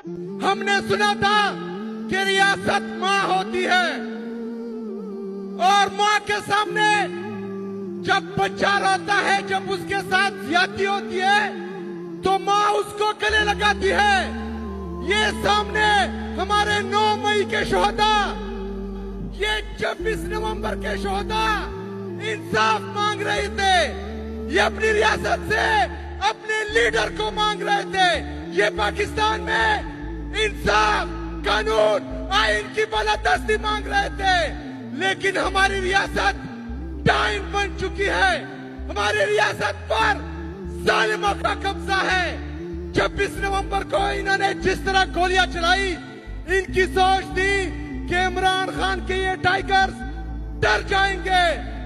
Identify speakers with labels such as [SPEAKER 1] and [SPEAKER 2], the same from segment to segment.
[SPEAKER 1] हमने सुना था कि रियासत माँ होती है और माँ के सामने जब बच्चा रोता है, जब उसके साथ ज्यादती होती है तो माँ उसको गले लगाती है। ये सामने हमारे 9 मई के शोहदा, ये 26 नवंबर के शोहदा इंसाफ मांग रहे थे। ये अपनी रियासत से अपने लीडर को मांग रहे थे। ये पाकिस्तान में इंसाफ, कानून, आइन की बालादस्ती मांग रहे थे। लेकिन हमारी रियासत टाइम बन चुकी है। हमारी रियासत पर जालिमों का कब्जा है। 26 नवंबर को इन्होंने जिस तरह गोलियां चलाई, इनकी सोच थी कि इमरान खान के ये टाइगर्स डर जाएंगे।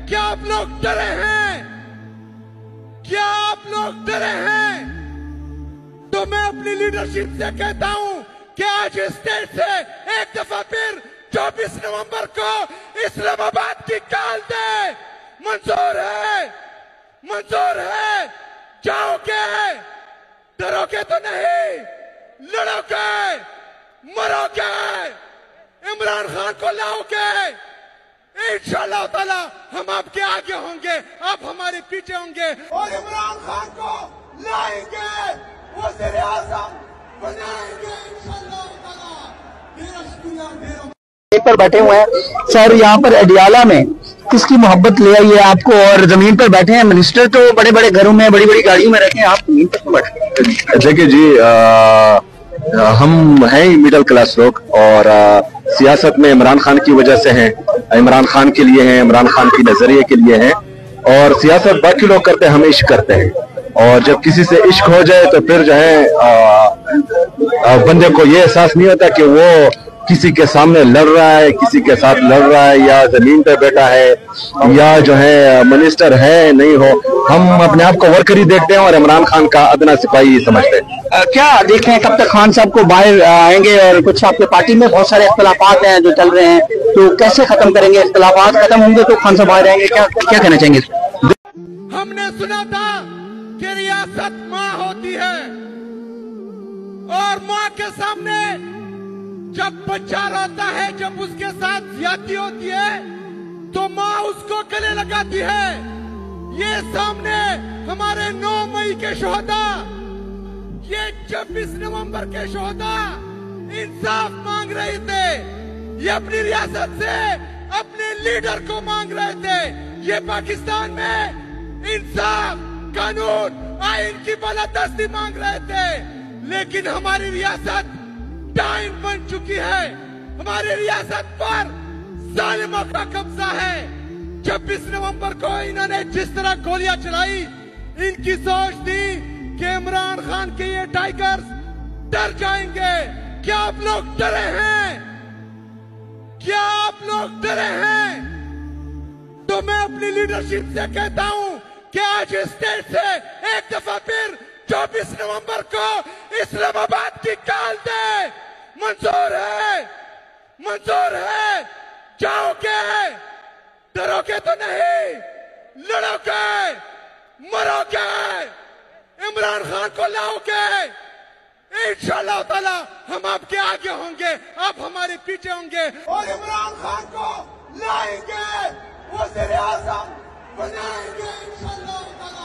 [SPEAKER 1] क्या आप लोग डरे हैं? क्या आप लोग डरे हैं? तो मैं अपनी लीडरशिप से कहता हूं कि आज स्टेट से एक दफा फिर 24 नवंबर को इस्लामाबाद की काल दे। मंजूर है, मंजूर है। जाओगे, डरोगे तो नहीं, लड़ोगे, मरोगे, इमरान खान को लाओगे। इंशाअल्लाह ताला हम आपके आगे होंगे, आप हमारे पीछे होंगे और इमरान खान को लाएंगे, वज़ीर आज़म बनाएंगे इंशाअल्लाह ताला।
[SPEAKER 2] पर बैठे हुए हैं सर, यहाँ पर अडियाला में किसकी मोहब्बत ले आई है आपको? और जमीन पर बैठे हैं। मिनिस्टर तो बड़े बड़े घरों में, बड़ी बड़ी गाड़ियों में रहते हैं, आप जमीन पर क्यों बैठे?
[SPEAKER 3] देखिए जी, हम हैं मिडिल क्लास लोग और सियासत में इमरान खान की वजह से हैं, इमरान खान के लिए हैं, इमरान खान की नजरिए के लिए हैं। और सियासत बाकी लोग करते हैं, हम इश्क करते हैं। और जब किसी से इश्क हो जाए तो फिर जो है बंदे को ये एहसास नहीं होता कि वो किसी के सामने लड़ रहा है, किसी के साथ लड़ रहा है, या जमीन पे बैठा है, या जो है मिनिस्टर है नहीं हो। हम अपने आप को वर्कर ही देखते हैं और इमरान खान का अदना सिपाही समझते हैं।
[SPEAKER 2] क्या देख रहे हैं कब तक खान साहब को बाहर आएंगे? और कुछ आपके पार्टी में बहुत सारे इख्तलाफात हैं जो चल रहे हैं, तो कैसे खत्म करेंगे? इख्तलाफात खत्म होंगे तो खान साहब बाहर आएंगे, क्या कहना चाहेंगे?
[SPEAKER 1] हमने सुना था कि रियासत माँ होती है और माँ के सामने जब बच्चा रोता है, जब उसके साथ ज्यादती होती है तो माँ उसको गले लगाती है। ये सामने हमारे 9 मई के शोहदा, ये 26 नवंबर के शोहदा इंसाफ मांग रहे थे। ये अपनी रियासत से अपने लीडर को मांग रहे थे। ये पाकिस्तान में इंसाफ, कानून, आइन की बालादस्ती मांग रहे थे। लेकिन हमारी रियासत टाइम बन चुकी है। हमारी रियासत पर जालिमों का कब्जा है। 26 नवंबर को इन्होंने जिस तरह गोलियां चलाई, इनकी सोच थी कि इमरान खान के ये टाइगर्स डर जाएंगे। क्या आप लोग डरे हैं? क्या आप लोग डरे हैं? तो मैं अपनी लीडरशिप से कहता हूं कि आज स्टेट से एक दफा फिर 24 नवंबर को इस्लामाबाद की काल दे। मंजूर है, मंजूर है। जाओगे, डरोगे तो नहीं, लड़ोगे, मरोगे, इमरान खान को लाओगे। इंशाअल्लाह ताला हम आपके आगे होंगे, आप हमारे पीछे होंगे और इमरान खान को लाएंगे, वज़ीर आज़म बनाएंगे इंशाअल्लाह ताला।